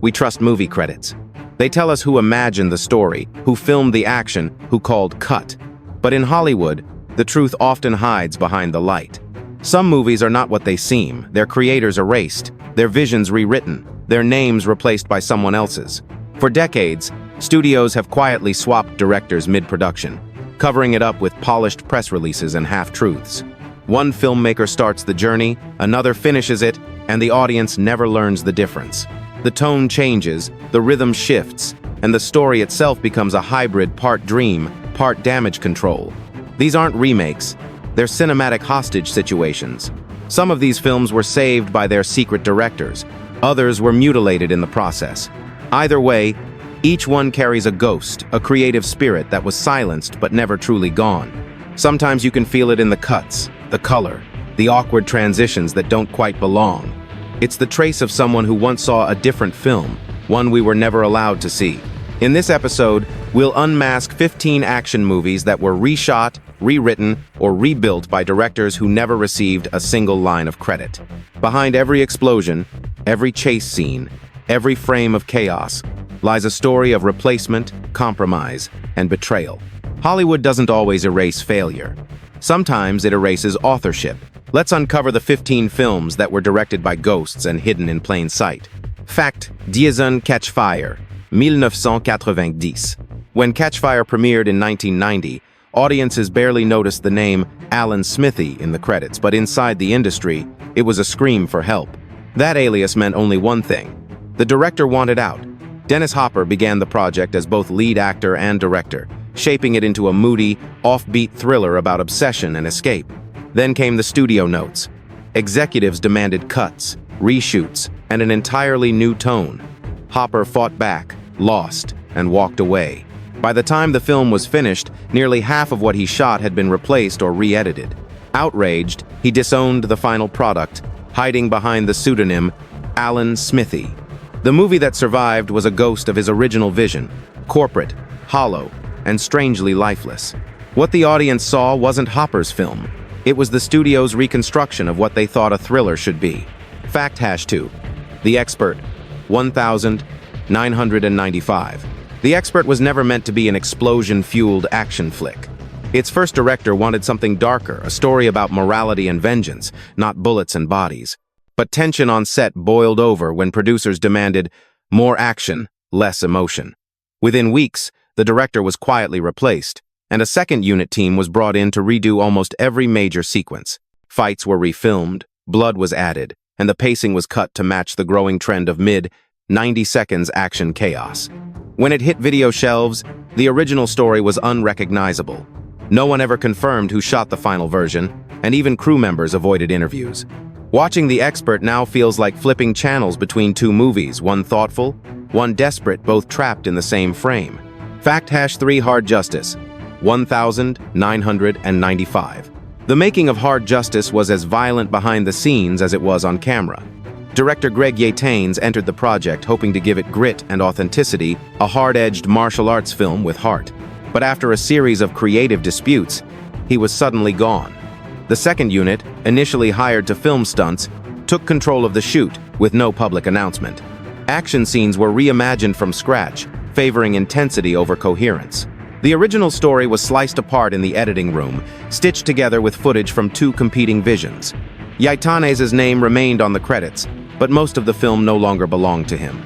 we trust movie credits. They tell us who imagined the story, who filmed the action, who called cut. But in Hollywood, the truth often hides behind the light. Some movies are not what they seem, their creators erased, their visions rewritten, their names replaced by someone else's. For decades, studios have quietly swapped directors mid-production, covering it up with polished press releases and half-truths. One filmmaker starts the journey, another finishes it, and the audience never learns the difference. The tone changes, the rhythm shifts, and the story itself becomes a hybrid part dream, part damage control. These aren't remakes, they're cinematic hostage situations. Some of these films were saved by their secret directors, others were mutilated in the process. Either way, each one carries a ghost, a creative spirit that was silenced but never truly gone. Sometimes you can feel it in the cuts, the color, the awkward transitions that don't quite belong. It's the trace of someone who once saw a different film, one we were never allowed to see. In this episode, we'll unmask 15 action movies that were reshot, rewritten, or rebuilt by directors who never received a single line of credit. Behind every explosion, every chase scene, every frame of chaos, lies a story of replacement, compromise, and betrayal. Hollywood doesn't always erase failure. Sometimes it erases authorship. Let's uncover the 15 films that were directed by ghosts and hidden in plain sight. Fact: Catchfire, 1990. When Catchfire premiered in 1990, audiences barely noticed the name Alan Smithee in the credits, but inside the industry, it was a scream for help. That alias meant only one thing: the director wanted out. Dennis Hopper began the project as both lead actor and director, shaping it into a moody, offbeat thriller about obsession and escape. Then came the studio notes. Executives demanded cuts, reshoots, and an entirely new tone. Hopper fought back, lost, and walked away. By the time the film was finished, nearly half of what he shot had been replaced or re-edited. Outraged, he disowned the final product, hiding behind the pseudonym Alan Smithee. The movie that survived was a ghost of his original vision, corporate, hollow, and strangely lifeless. What the audience saw wasn't Hopper's film. It was the studio's reconstruction of what they thought a thriller should be. Fact #2. The Expert, 1995. The Expert was never meant to be an explosion-fueled action flick. Its first director wanted something darker, a story about morality and vengeance, not bullets and bodies. But tension on set boiled over when producers demanded more action, less emotion. Within weeks, the director was quietly replaced, and a second unit team was brought in to redo almost every major sequence. Fights were refilmed, blood was added, and the pacing was cut to match the growing trend of mid-90 seconds action chaos. When it hit video shelves, the original story was unrecognizable. No one ever confirmed who shot the final version, and even crew members avoided interviews. Watching The Expert now feels like flipping channels between two movies, one thoughtful, one desperate, both trapped in the same frame. Fact #3 Hard Justice, 1995. The making of Hard Justice was as violent behind the scenes as it was on camera. Director Greg Yaitanes entered the project hoping to give it grit and authenticity, a hard-edged martial arts film with heart. But after a series of creative disputes, he was suddenly gone. The second unit, initially hired to film stunts, took control of the shoot with no public announcement. Action scenes were reimagined from scratch, favoring intensity over coherence. The original story was sliced apart in the editing room, stitched together with footage from two competing visions. Yaitanes' name remained on the credits, but most of the film no longer belonged to him.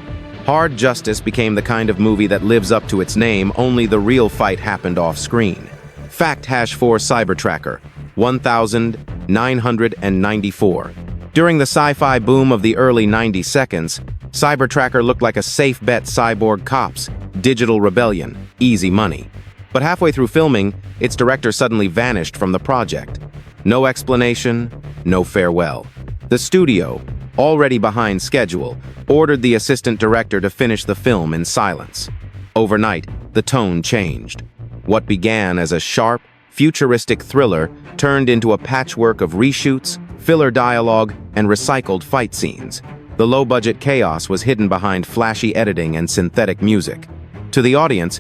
Hard Justice became the kind of movie that lives up to its name, only the real fight happened off-screen. Fact #4 Cybertracker, 1994. During the sci-fi boom of the early 90 seconds, Cybertracker looked like a safe-bet cyborg cops, digital rebellion, easy money. But halfway through filming, its director suddenly vanished from the project. No explanation, no farewell. The studio, already behind schedule, ordered the assistant director to finish the film in silence. Overnight, the tone changed. What began as a sharp, futuristic thriller turned into a patchwork of reshoots, filler dialogue, and recycled fight scenes. The low-budget chaos was hidden behind flashy editing and synthetic music. To the audience,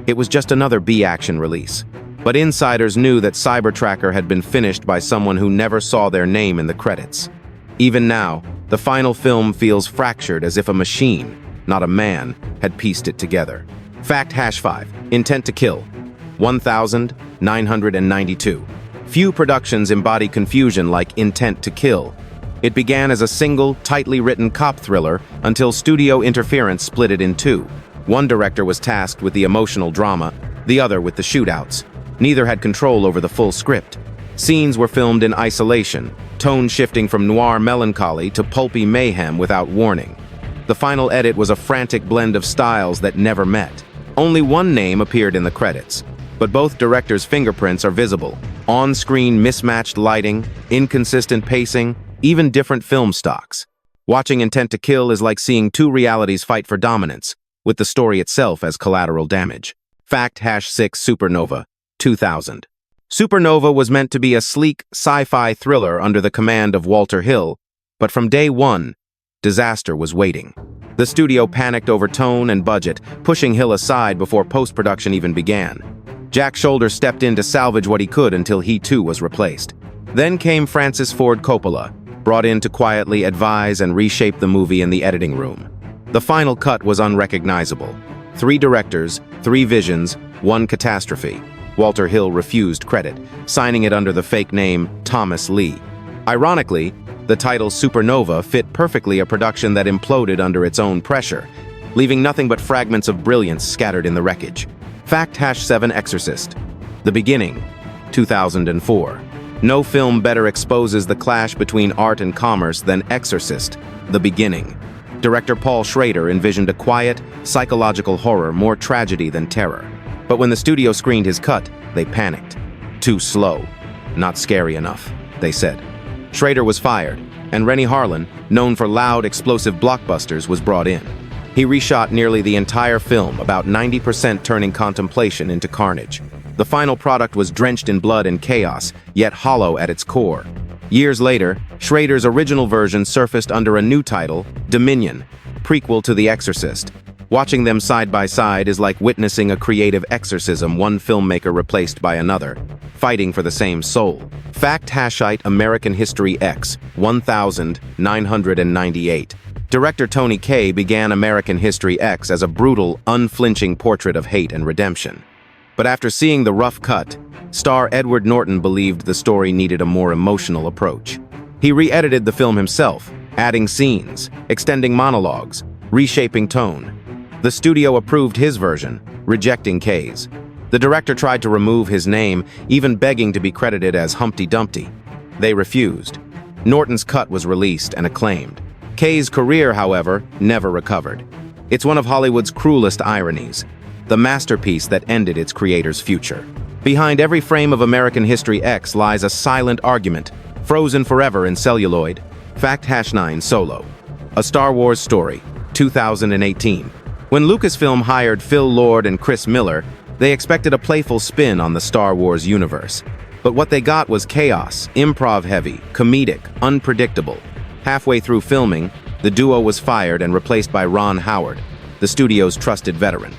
it was just another B-action release. But insiders knew that Cybertracker had been finished by someone who never saw their name in the credits. Even now, the final film feels fractured, as if a machine, not a man, had pieced it together. Fact #5. Intent to Kill. 1992. Few productions embody confusion like Intent to Kill. It began as a single, tightly written cop thriller until studio interference split it in two. One director was tasked with the emotional drama, the other with the shootouts. Neither had control over the full script. Scenes were filmed in isolation, tone shifting from noir melancholy to pulpy mayhem without warning. The final edit was a frantic blend of styles that never met. Only one name appeared in the credits, but both directors' fingerprints are visible. On-screen mismatched lighting, inconsistent pacing, even different film stocks. Watching Intent to Kill is like seeing two realities fight for dominance, with the story itself as collateral damage. Fact #6. Supernova. 2000. Supernova was meant to be a sleek, sci-fi thriller under the command of Walter Hill, but from day one, disaster was waiting. The studio panicked over tone and budget, pushing Hill aside before post-production even began. Jack Shoulder stepped in to salvage what he could until he too was replaced. Then came Francis Ford Coppola, brought in to quietly advise and reshape the movie in the editing room. The final cut was unrecognizable. 3 directors, 3 visions, 1 catastrophe. Walter Hill refused credit, signing it under the fake name Thomas Lee. Ironically, the title Supernova fit perfectly a production that imploded under its own pressure, leaving nothing but fragments of brilliance scattered in the wreckage. Fact #7. Exorcist. The Beginning. 2004. No film better exposes the clash between art and commerce than Exorcist, The Beginning. Director Paul Schrader envisioned a quiet, psychological horror, more tragedy than terror. But when the studio screened his cut, they panicked. Too slow. Not scary enough, they said. Schrader was fired, and Rennie Harlan, known for loud, explosive blockbusters, was brought in. He reshot nearly the entire film, about 90% turning contemplation into carnage. The final product was drenched in blood and chaos, yet hollow at its core. Years later, Schrader's original version surfaced under a new title, Dominion, prequel to The Exorcist. Watching them side by side is like witnessing a creative exorcism, one filmmaker replaced by another, fighting for the same soul. Fact #8. American History X. 1998. Director Tony Kaye began American History X as a brutal, unflinching portrait of hate and redemption. But after seeing the rough cut, star Edward Norton believed the story needed a more emotional approach. He re-edited the film himself, adding scenes, extending monologues, reshaping tone. The studio approved his version, rejecting Kaye's. The director tried to remove his name, even begging to be credited as Humpty Dumpty. They refused. Norton's cut was released and acclaimed. Kaye's career, however, never recovered. It's one of Hollywood's cruelest ironies, the masterpiece that ended its creator's future. Behind every frame of American History X lies a silent argument, frozen forever in celluloid. Fact #9. Solo. A Star Wars Story. 2018. When Lucasfilm hired Phil Lord and Chris Miller, they expected a playful spin on the Star Wars universe. But what they got was chaos, improv-heavy, comedic, unpredictable. Halfway through filming, the duo was fired and replaced by Ron Howard, the studio's trusted veteran.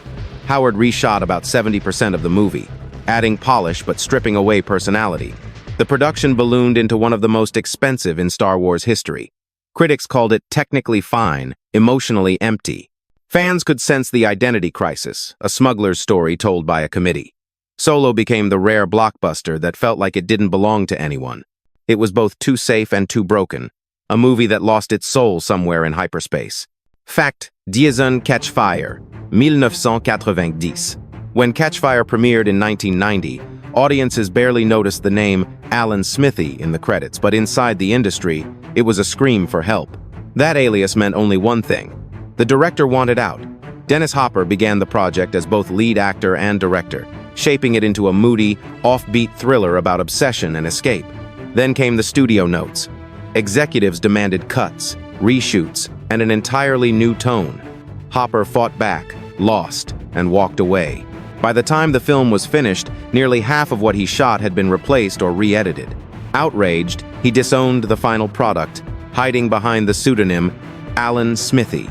Howard reshot about 70% of the movie, adding polish but stripping away personality. The production ballooned into one of the most expensive in Star Wars history. Critics called it technically fine, emotionally empty. Fans could sense the identity crisis, a smuggler's story told by a committee. Solo became the rare blockbuster that felt like it didn't belong to anyone. It was both too safe and too broken, a movie that lost its soul somewhere in hyperspace. Fact #10. Catchfire. 1990. When Catchfire premiered in 1990, audiences barely noticed the name Alan Smithee in the credits, but inside the industry, it was a scream for help. That alias meant only one thing. The director wanted out. Dennis Hopper began the project as both lead actor and director, shaping it into a moody, offbeat thriller about obsession and escape. Then came the studio notes. Executives demanded cuts, reshoots, and an entirely new tone. Hopper fought back, lost, and walked away. By the time the film was finished, nearly half of what he shot had been replaced or re-edited. Outraged, he disowned the final product, hiding behind the pseudonym Alan Smithee.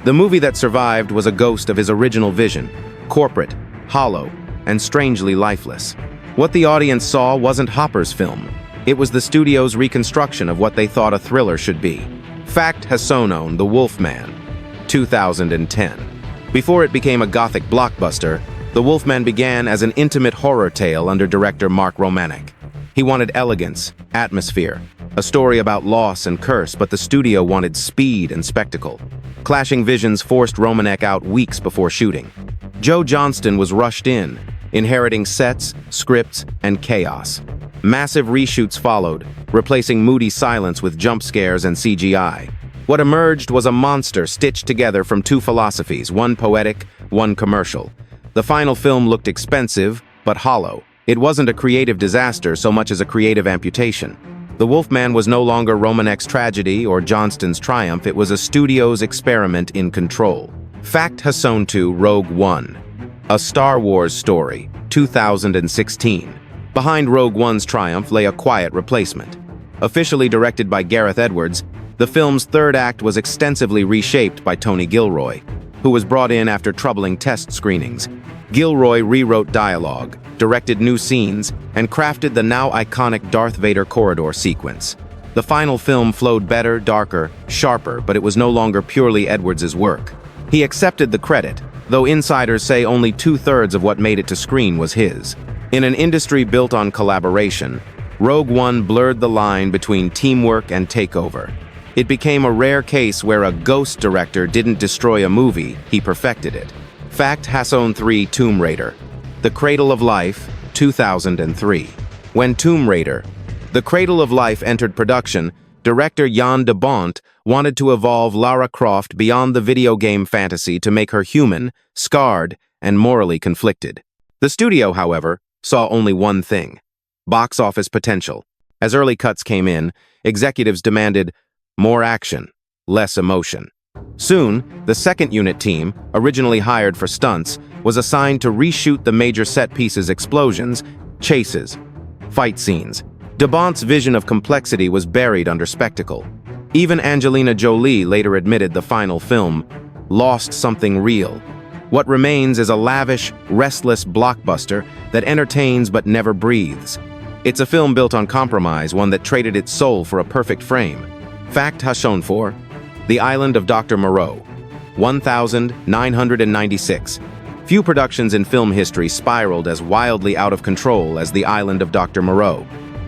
The movie that survived was a ghost of his original vision, corporate, hollow, and strangely lifeless. What the audience saw wasn't Hopper's film. It was the studio's reconstruction of what they thought a thriller should be. Fact #9. The Wolfman. 2010. Before it became a gothic blockbuster, The Wolfman began as an intimate horror tale under director Mark Romanek. He wanted elegance, atmosphere, a story about loss and curse, but the studio wanted speed and spectacle. Clashing visions forced Romanek out weeks before shooting. Joe Johnston was rushed in, inheriting sets, scripts, and chaos. Massive reshoots followed, replacing moody silence with jump scares and CGI. What emerged was a monster stitched together from two philosophies, one poetic, one commercial. The final film looked expensive, but hollow. It wasn't a creative disaster so much as a creative amputation. The Wolfman was no longer Romanek's tragedy or Johnston's triumph, it was a studio's experiment in control. Fact Hasson 2 Rogue One, a Star Wars story, 2016. Behind Rogue One's triumph lay a quiet replacement. Officially directed by Gareth Edwards, the film's third act was extensively reshaped by Tony Gilroy, who was brought in after troubling test screenings. Gilroy rewrote dialogue, directed new scenes, and crafted the now iconic Darth Vader corridor sequence. The final film flowed better, darker, sharper, but it was no longer purely Edwards' work. He accepted the credit, though insiders say only 2/3 of what made it to screen was his. In an industry built on collaboration, Rogue One blurred the line between teamwork and takeover. It became a rare case where a ghost director didn't destroy a movie, he perfected it. Fact Hasson 3 Tomb Raider, The Cradle of Life, 2003. When Tomb Raider, The Cradle of Life entered production, director Jan de Bont wanted to evolve Lara Croft beyond the video game fantasy to make her human, scarred, and morally conflicted. The studio, however, saw only one thing: box office potential. As early cuts came in, executives demanded more action, less emotion. Soon, the second unit team, originally hired for stunts, was assigned to reshoot the major set pieces: explosions, chases, fight scenes. De Bont's vision of complexity was buried under spectacle. Even Angelina Jolie later admitted the final film lost something real. What remains is a lavish, restless blockbuster that entertains but never breathes. It's a film built on compromise, one that traded its soul for a perfect frame. Fact Hasson 4, The Island of Dr. Moreau, 1996. Few productions in film history spiraled as wildly out of control as The Island of Dr. Moreau.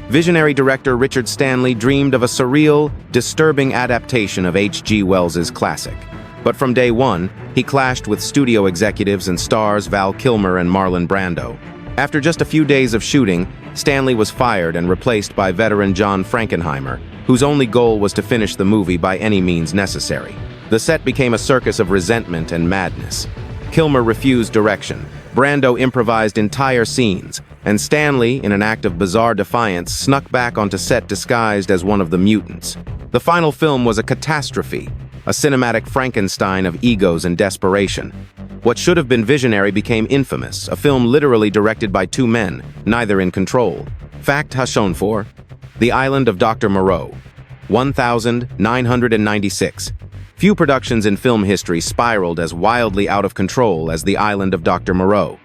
Visionary director Richard Stanley dreamed of a surreal, disturbing adaptation of H.G. Wells's classic. But from day one, he clashed with studio executives and stars Val Kilmer and Marlon Brando. After just a few days of shooting, Stanley was fired and replaced by veteran John Frankenheimer, whose only goal was to finish the movie by any means necessary. The set became a circus of resentment and madness. Kilmer refused direction, Brando improvised entire scenes, and Stanley, in an act of bizarre defiance, snuck back onto set disguised as one of the mutants. The final film was a catastrophe, a cinematic Frankenstein of egos and desperation. What should have been visionary became infamous, a film literally directed by two men, neither in control. Fact Hasson 4, The Island of Dr. Moreau, 1996. Few productions in film history spiraled as wildly out of control as The Island of Dr. Moreau.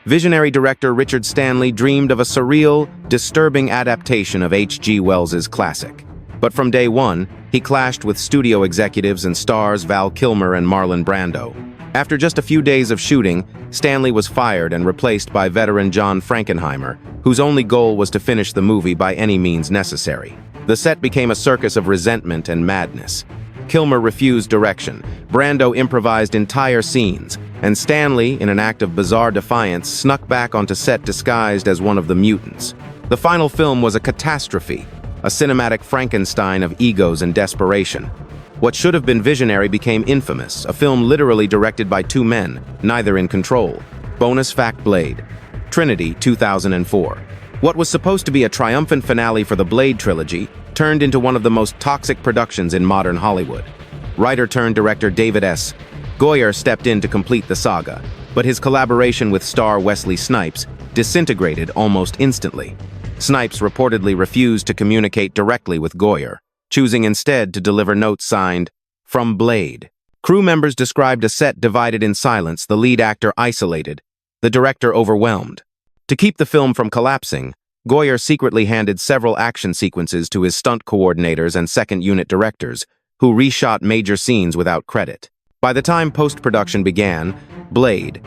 Visionary director Richard Stanley dreamed of a surreal, disturbing adaptation of H.G. Wells's classic. But from day one, he clashed with studio executives and stars Val Kilmer and Marlon Brando. After just a few days of shooting, Stanley was fired and replaced by veteran John Frankenheimer, whose only goal was to finish the movie by any means necessary. The set became a circus of resentment and madness. Kilmer refused direction, Brando improvised entire scenes, and Stanley, in an act of bizarre defiance, snuck back onto set disguised as one of the mutants. The final film was a catastrophe, a cinematic Frankenstein of egos and desperation. What should have been visionary became infamous, a film literally directed by two men, neither in control. Bonus fact: Blade, Trinity, 2004. What was supposed to be a triumphant finale for the Blade trilogy turned into one of the most toxic productions in modern Hollywood. Writer-turned-director David S. Goyer stepped in to complete the saga, but his collaboration with star Wesley Snipes disintegrated almost instantly. Snipes reportedly refused to communicate directly with Goyer, choosing instead to deliver notes signed, "From Blade." Crew members described a set divided in silence, the lead actor isolated, the director overwhelmed. To keep the film from collapsing, Goyer secretly handed several action sequences to his stunt coordinators and second-unit directors, who reshot major scenes without credit. By the time post-production began, Blade,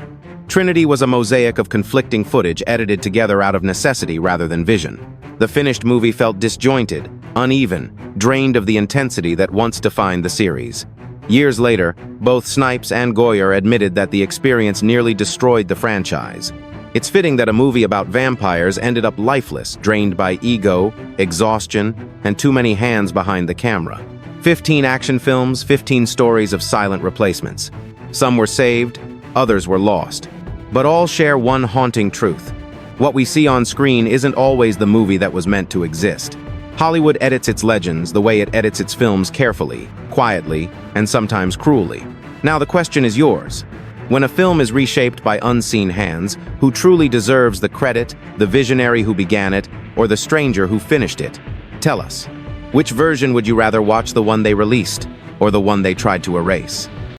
Trinity was a mosaic of conflicting footage edited together out of necessity rather than vision. The finished movie felt disjointed, uneven, drained of the intensity that once defined the series. Years later, both Snipes and Goyer admitted that the experience nearly destroyed the franchise. It's fitting that a movie about vampires ended up lifeless, drained by ego, exhaustion, and too many hands behind the camera. 15 action films, 15 stories of silent replacements. Some were saved, others were lost. But all share one haunting truth. What we see on screen isn't always the movie that was meant to exist. Hollywood edits its legends the way it edits its films carefully, quietly, and sometimes cruelly. Now the question is yours. When a film is reshaped by unseen hands, who truly deserves the credit, the visionary who began it, or the stranger who finished it? Tell us. Which version would you rather watch, the one they released, or the one they tried to erase?